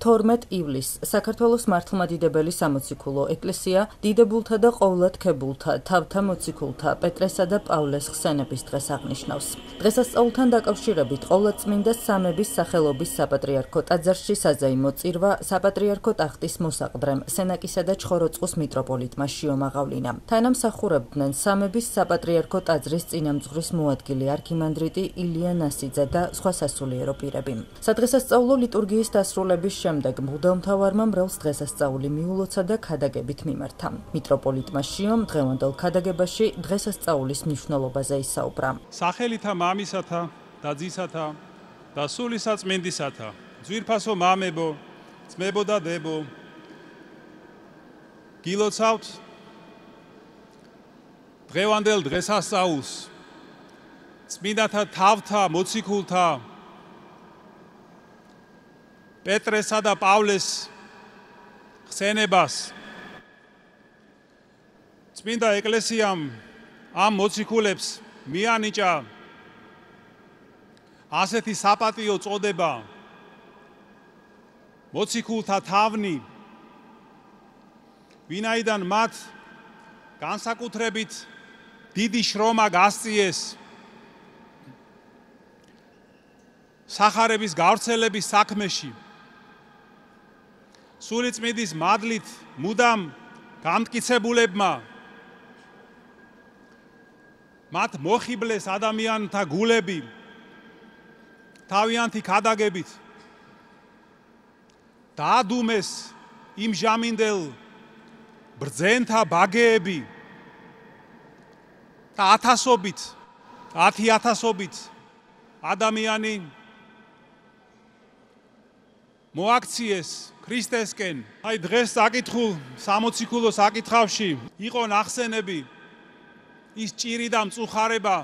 12 ივლისს საქართველოს მართლმადიდებელი სამოციქულო ეკლესია დიდებულთა და ყოვლადქებულთა თავთა მოციქულთა პეტრესა და პავლეს ხსენების დღეს აღნიშნავს. დღესასწაულთან დაკავშირებით ყოვლადწმინდა სამების სახელობის საპატრიარქო ტაძარში საზეიმო წირვა საპატრიარქო ტახტის მოსაყდრემ სენაკისა და ჩხოროწყუს მიტროპოლიტმა შიომაღავლინამ. თანამსახურებდნენ სამების საპატრიარქო ტაძრის წინამძღვრის მოადგილე არქიმანდრიტი ილია ნასიძე და სხვა სასულიერო პირები. სადღესასწაულო ლიტურგიის დასრულების შემდეგ მღვდელმთავარმა მრევლს დღესასწაული მიულოცა და ქადაგებით მიმართა. მიტროპოლიტმა შიომ დღევანდელ ქადაგებაში დღესასწაულის მნიშვნელობაზე ისაუბრა. სახელითა მამისათა და ძისათა და სულისაწმინდისათა, ძვირფასო მამებო, ძმებო და დებო, გილოცავთ დღევანდელ დღესასწაულს წმინდათა თავთა მოციქულთა პეტრესა და პავლეს ხსენებას. წმინდა ეკლესიამ ამ მოციქულებს მიანიჭა ასეთი საპატიო წოდება მოციქულთა თავნი, ვინაიდან მათ განსაკუთრებით დიდი შრომა გასწიეს სახარების გავრცელების საქმეში. სულიწმინდის მადლით მუდამ გამტკიცებულებმა მათ მოხიბლეს ადამიანთა გულები თავიანთი ქადაგებით, დაადუმეს იმ ჟამინდელ ბრძენთა ბაგეები და ათასობით ადამიანი მოაქციეს ქრისტესკენ. აი დღეს საკითხულ სამოციქულო საკითხავში იყო ნახსენები ის ჭირი და მწუხარება,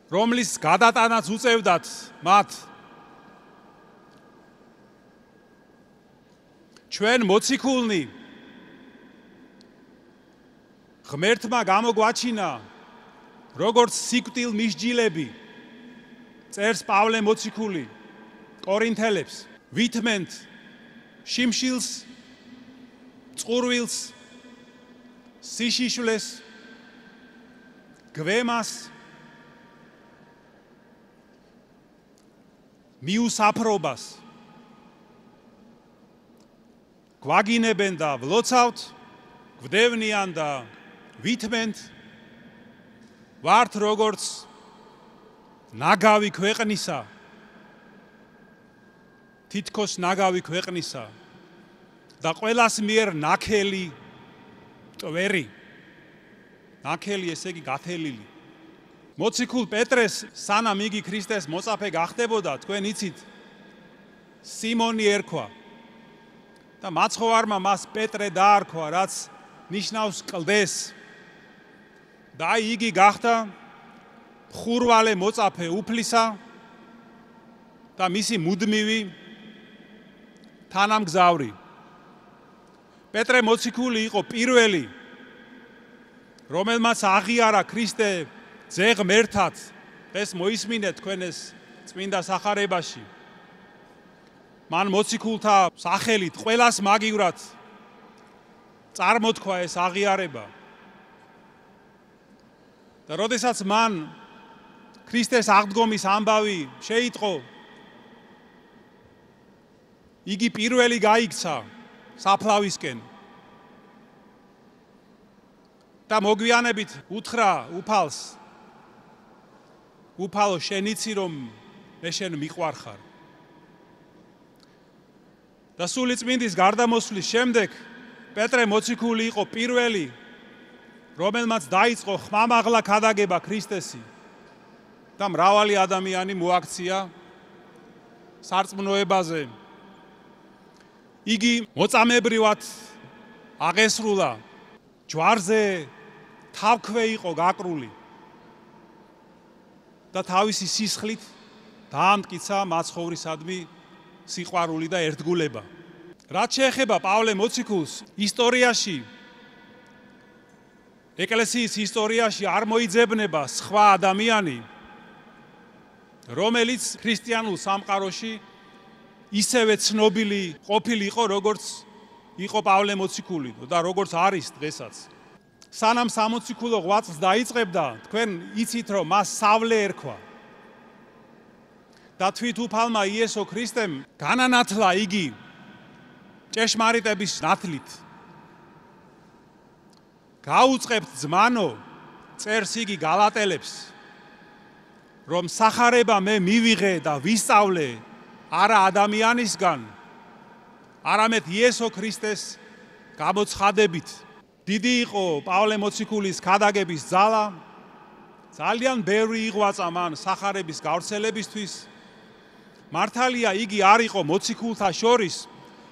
რომლის გადატანაც უწევდათ მათ. ჩვენ მოციქულნი ღმერთმა გამოგვაჩინა როგორც სიკვდილ მისჯილები, წერს პავლე მოციქული კორინთელებს, ვითმენთ შიმშილს, წყურვილს, სიშიშვლეს, გვემას, მიუსაფრობას. გვაგინებენ და ვლოცავთ, გვდევნიან და ვითმენთ, ვართ როგორც ნაგავი ქვეყნისა, თითქოს ნაგავი ქვეყნისა და ყველას მიერ ნაქელი ტვერი. ნაქელი ესე იგი გათელილი. მოციქულ პეტრეს სანამ იგი ქრისტეს მოწაფე გახდებოდა, თქვენ იცით, სიმონი ერქვა და მაცხოვარმა მას პეტრე დაარქვა, რაც ნიშნავს კლდეს. და იგი გახდა ხურვალე მოწაფე უფლისა და მისი მუდმივი თანამგზავრი. პეტრე მოციქული იყო პირველი, რომელმაც აღიარა ქრისტე ძე ღმერთად. ეს მოისმინეთ თქვენ ეს წმინდა სახარებაში. მან მოციქულთა სახელით ყველას მაგივრად წარმოთქვა ეს აღიარება. და როდესაც მან ქრისტეს აღდგომის ამბავი შეიტყო, იგი პირველი გაიქცა საფლავისკენ და მოგვიანებით უთხრა უფალს, უფალო შენ იცი რომ მე შენ მიყვარხარ. და სულიწმინდის გარდამოსვლის შემდეგ პეტრე მოციქული იყო პირველი, რომელმაც დაიწყო ხმამაღლა ქადაგება ქრისტესი და მრავალი ადამიანი მოაქცია სარწმუნოებაზე. იგი მოწამებრივად აღესრულა, ჯვარზე თავქვე იყო გაკრული და თავისი სისხლით დაამტკიცა მაცხოვრისადმი სიყვარული და ერთგულება. რაც შეეხება პავლე მოციქულს, ისტორიაში, ეკლესიის ისტორიაში არ მოიძებნება სხვა ადამიანი, რომელიც ქრისტიანულ სამყაროში ისევე ცნობილი ყოფილიყო, როგორც იყო პავლე მოციქული და როგორც არის დღესაც. სანამ სამოციქულო ღვაწლს დაიწყებდა, თქვენ იცით, რომ მას სავლე ერქვა. და თვით უფალმა იესო ქრისტემ განანათლა იგი ჭეშმარიტების ნათლით. გაუწყებთ ზმანო, წერს იგი გალატელებს, რომ სახარება მე მივიღე და ვისწავლე არა ადამიანისგან, არამედ იესო ქრისტეს გამოცხადებით. დიდი იყო პავლე მოციქულის ქადაგების ძალა, ძალიან ბევრი იღვაწა მან სახარების გავრცელებისთვის. მართალია იგი არ იყო მოციქულთა შორის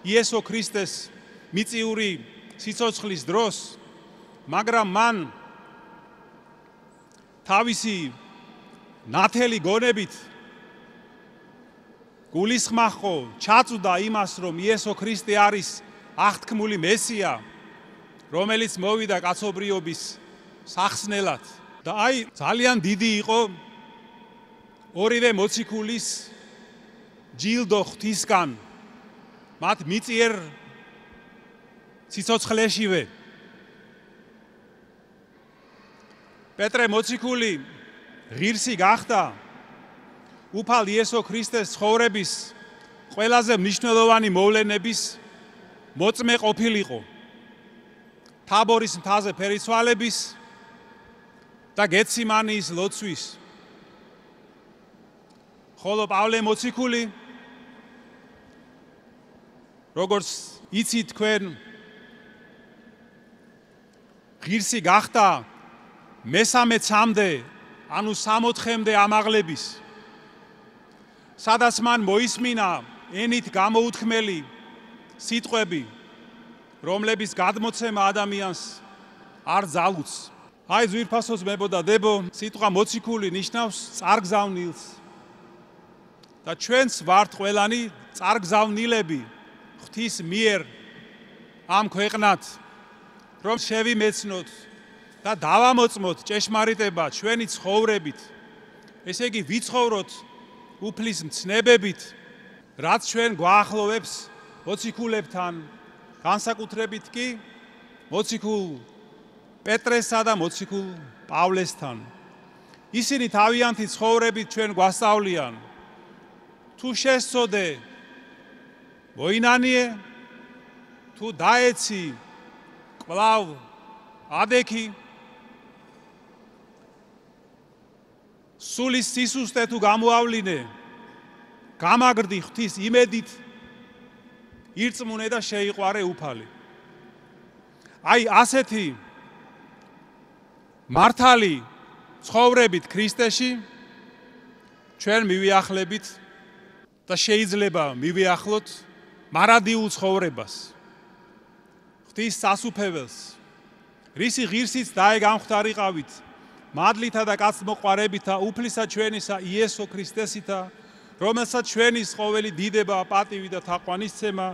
იესო ქრისტეს მიწიური სიცოცხლის დროს, მაგრამ მან თავისი ნათელი გონებით გულისხმახო ჩაწვდა იმას, რომ იესო ქრისტე არის აღთქმული მესია, რომელიც მოვიდა კაცობრიობის სახსნელად. და აი ძალიან დიდი იყო ორივე მოციქულის ჯილდო ღვთისგან მათ მიწიერ სიცოცხლეშივე. პეტრე მოციქული ღირსი გახდა უფალ იესო ქრისტეს ცხოვრების ყველაზე მნიშვნელოვანი მოვლენების მოწმე ყოფილიყო. თაბორის მთაზე ფერიცვალების და გეციმანიის ლოცვის. ხოლო პავლე მოციქული, როგორც იცით თქვენ, ღირსი გახდა მესამე-ცამდე, ანუ 60-მდე ამაღლების, სადაც მან მოისმინა ენით გამოუთქმელი სიტყვები, რომლების გადმოცემა ადამიანს არ ძალუც. აი ძვირფასოს მებოდა დებო, სიტყვა მოციქული ნიშნავს წარგზავნილს. და ჩვენც ვართ ყველანი წარგზავნილები ღვთის მიერ ამ ქვეყნად, რომ შევიმეცნოთ და დავამოწმოთ ჭეშმარიტება ჩვენი ცხოვრებით. ესე იგი ვიცხოვროთ უფლის მცნებებით, რაც ჩვენ გვაახლოვებს მოციქულებთან, განსაკუთრებით კი მოციქულ პეტრესა და მოციქულ პავლესთან. ისინი თავიანთი ცხოვრებით ჩვენ გვასწავლიან, თუ შესწოდე მოინანიე, თუ დაეცი კვლავ ადექი, სულის სისუსტე თუ გამოავლინე, გამაგრდი ღვთის იმედით, ირწმუნე და შეიყვარე უფალი. აი ასეთი მართალი ცხოვრებით ქრისტეში ჩვენ მივიახლებით და შეიძლება მივიახლოთ მარადიულ ცხოვრებას. ღვთის სასუფეველს, რისი ღირსიც დაეგამხდარიყავით, მადლითა და კაცმოყვარევითა უფლისა ჩვენისა იესო ქრისტესითა, რომელსაც ჩვენის ყოველი დიდება, პატივი და თაყვანისცემა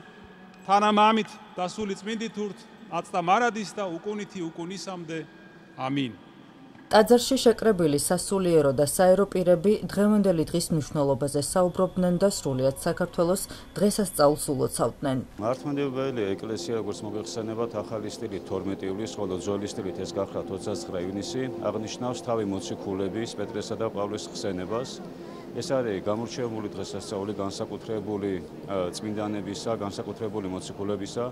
თანამამით და სული წმინდით ურთ, აწდა მარადის და უკუნითი უკუნისამდე. ამინ. ტაძარში შეკრებილი სასულიერო და საერო პირები დღევანდელი დღის მნიშვნელობაზე საუბრობდნენ და სრულიად საქართველოს დღესასწაულს ულოცავდნენ. მართლმადიდებელი ეკლესია, როგორც მოგეხსენებათ, ახალი სტილით 12 ივლისს, ხოლო ძველი სტილით ეს გახლავთ 29 ივნისი, აღნიშნავს თავი მოციქულების, პეტრესა და პავლეს ხსენებას. ეს არის გამორჩეული დღესასწაული, განსაკუთრებული წმინდანებისა, განსაკუთრებული მოციქულებისა,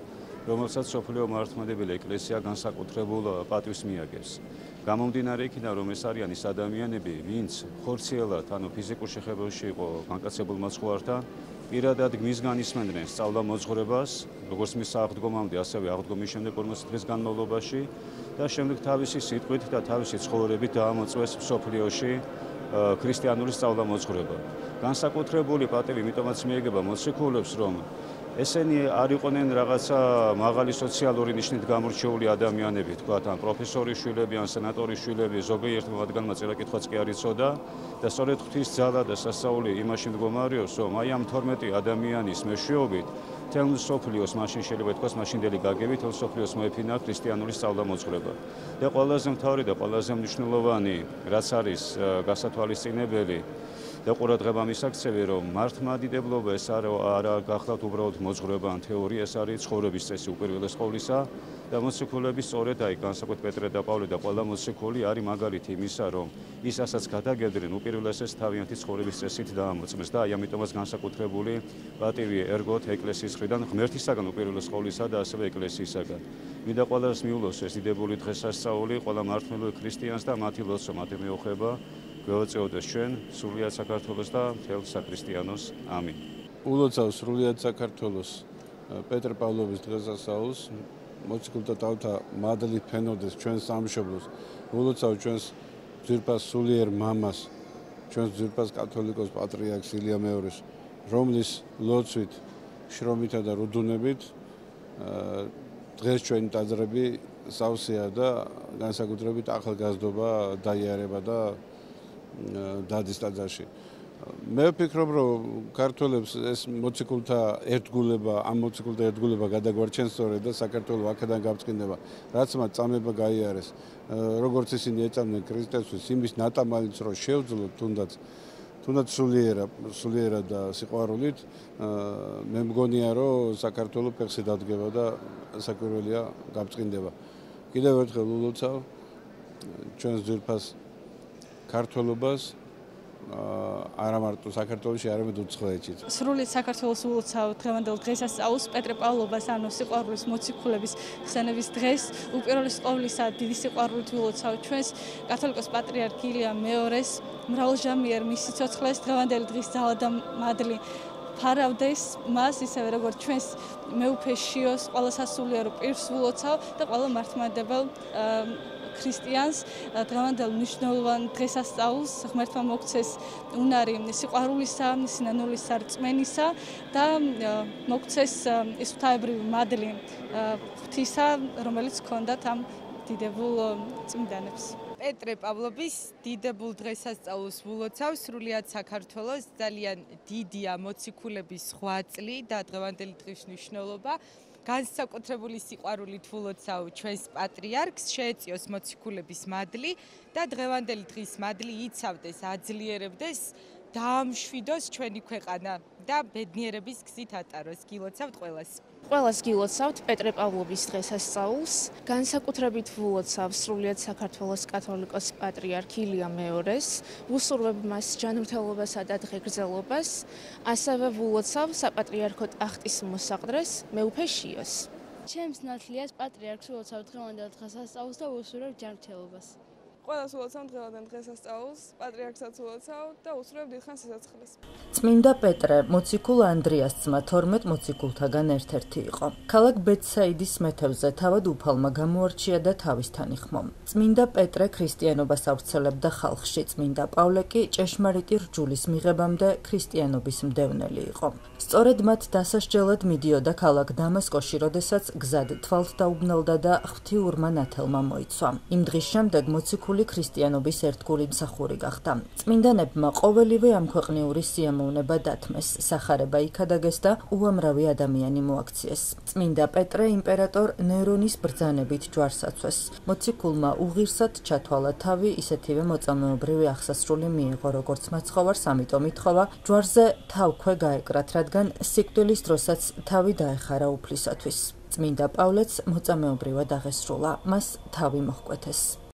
რომელსაც სოფლიო მართლმადიდებელი ეკლესია განსაკუთრებულ პატივს მიაგებს. გამომდინარე იქიდან, რომ ეს არიან ის ადამიანები, ვინც ხორციელად, ანუ ფიზიკურ შეხებაში იყო განკაცებულ მოძღვართან, პირადად გმისგან ისმენდნენ სწავლა მოძღვრებას, როგორც მის აღდგომამდე, ასევე აღდგომის შემდეგ 40 დღის განმავლობაში და შემდეგ თავისი სიტყვით და თავისი ცხოვრებით დაამოწმეს მსოფლიოში ქრისტიანული სწავლა მოძღვრება. განსაკუთრებული პატივი იმიტომაც მიეგება მოციქულებს, რომ ესენი არ იყვნენ რაღაცა მაღალი სოციალური ნიშნით გამორჩეული ადამიანები, თქვათ, ან პროფესორის შვილები, ან სენატორის შვილები, ზოგიერთ მათგანმა წერა-კითხვაც კი არ იცოდა და სწორედ ღვთის ძალა და სასწაული იმაში მდგომარეობს, რომ აი ამ 12 ადამიანის მეშვეობით თელ სოფლიოს მაშინ შეიძლება ითქვას მაშინდელი გაგებით თელ სოფლიოს მოეფინა ქრისტიანული სწავლა მოძღვრება. და ყველაზე მთავარი და ყველაზე მნიშვნელოვანი, რაც არის გასათვალისწინებელი და ყურადღება მისაქცევი, რომ მართლმადიდებლობა ეს არა გახლავთ უბრალოდ მოძღვრება ან თეორია, ეს არის ცხოვრების წესი უპირველეს ყოვლისა და მოციქულების სწორედ აი განსაკუთრებით პეტრე და პავლე და ყველა მოციქული არის მაგალითი იმისა, რომ ის ასაც გადაგებდნენ უპირველესეს თავიანთი ცხოვრების წესით დაამოწმეს და აი ამიტომაც განსაკუთრებული პატივი ერგოთ ეკლესიის მხრიდან ღმერთისაგან უპირველეს ყოვლისა და ასევე ეკლესიისაგან. მინდა ყველას მიულოს ეს დიდებული დღესასწაული, ყველა მართლმადიდებლ ქრისტიანს და მათი ლოცვა, მათი მეუღლება გვეწეოდეს ჩვენ სრულიად საქართველოს და მთელ საქრისტიანოს. ამინ. ულოცავ სრულიად საქართველოს პეტრე პავლოვის დღესასწაულს, მოციქულთა თავთა მადლით ფენოდეს ჩვენს სამშობლოს. ულოცავ ჩვენს ძვირფას სულიერ მამას, ჩვენს ძვირფას კათოლიკოს პატრიარქს ილია მეორეს, რომლის ლოცვით, შრომითა და რუდუნებით დღეს ჩვენი ტაძრები სავსეა და განსაკუთრებით ახალგაზრდობა დაიარება და დადის ტაძარში. მე ვფიქრობ, რომ ქართველებს ეს მოციქულთა ერთგულება, ამ მოციქულთა ერთგულება გადაგვარჩენს სწორედ და საქართველოს აქედან გავწყინდება, რაც მათ წამება გაიარეს. როგორც ისინი ეწამნენ ქრისტესთვის, იმის ნატამალიც რომ შევძლოთ თუნდაც სულიერად და სიყვარულით, მე მგონია, რომ საქართველოს ფეხზე დადგება და საკვირველია გავწყინდება. კიდევ ერთხელ ულოცავ ჩვენს ძვირფას ქართველობას არა მარტო საქართველოში, არამედ უცხოეთშიც. სრულიად საქართველოს ულოცავ დღევანდელ დღესასწაულს, პეტრე პავლობას, ანუ სიყვარულის მოციქულების ხსენების დღეს, უპირველეს ყოვლისა დიდი სიყვარულით ულოცავ ჩვენს კათოლიკოს პატრიარქ ილია მეორეს, მრავალჟამიერ მის სიცოცხლეს, დღევანდელი დღის ძალა და მადლი ფარავდეს მას, ისევე როგორც ჩვენს მეუფეშიოს, ყველა სასულიერო პირს ულოცავ და ყველა მართლმადიდებელ ქრისტიანს დღევანდელ მნიშვნელოვან დღესასწაულს ღმერთმა მოგცეს უნარი სიყვარულისა, სინანულისა, რწმენისა და მოგცეს ის ღვთაებრივი მადლი ღვთისა, რომელიც ჰქონდათ ამ დიდებულ წმინდანებს. პეტრე პავლოვის დიდებულ დღესასწაულს ულოცავ სრულიად საქართველოს, ძალიან დიდია მოციქულების ღვაწლი და დღევანდელი დღის მნიშვნელობა. განსაკუთრებული სიყვარულით ულოცავ ჩვენს პატრიარქს, შეეწიოს მოციქულების მადლი და დღევანდელი დღის მადლი იცავდეს, აძლიერებდეს, დაამშვიდოს ჩვენი ქვეყანა და ბედნიერების გზით ატაროს. გილოცავთ ყველას. ყველას გილოცავთ პეტრე პავლოვის დღესასწაულს, განსაკუთრებით ვულოცავ სრულიად საქართველოს კათოლიკოს პატრიარქ ილია მეორეს, ვუსურვებ მას ჯანმრთელობასა და დღეგრძელობას, ასევე ვულოცავ საპატრიარქო ტახტის მოსაყდრეს მეუფეშიოს. ჩემს ნათლიას პატრიარქს ულოცავ დღევანდელ დღესასწაულს და ვუსურვებ ჯანმრთელობას. ყველას ულოცავ დღევანდელ დღესასწაულს, პატრიარქსაც ულოცავ და უსურვებ დიდხან სიცოცხლეს. წმინდა პეტრე მოციქულ ანდრიას ძმა 12 მოციქულთაგან ერთ-ერთი იყო. ქალაქ ბეთსაიდის მეთევზე თავად უფალმა გამოარჩია და თავისთან იხმო. წმინდა პეტრე ქრისტიანობას ავრცელებდა ხალხში, წმინდა პავლე კი ჭეშმარიტი რჯულის მიღებამდე ქრისტიანობის მდევნელი იყო. სწორედ მათ დასასჯელად მიდიოდა ქალაქ დამასკოში, როდესაც გზად თვალს დაუბნელდა და ღვთიურმა ნათელმა მოიცვა. იმ დღის შემდეგ მოციქული ქრისტიანობის ერთგული მსახური გახდა. წმინდანებმა ყოველივე ამქვეყნიური სიამოვნება დათმეს, სახარება იქადაგეს და უამრავი ადამიანი მოაქციეს. წმინდა პეტრე იმპერატორ ნერონის ბრძანებით ჯვარს აცვეს. მოციქულმა უღირსად ჩათვალა თავი, ისეთივე მოწამეობრივი აღსასრული მიიღო, როგორც მაცხოვარს, ამიტომ ითხოვა ჯვარზე თავქვე გაეკრათ, რადგან სიკვდილის დროსაც თავი დაეხარა უფლისათვის. წმინდა პავლეც მოწამეობრივად აღესრულა, მას თავი მოჰკვეთეს.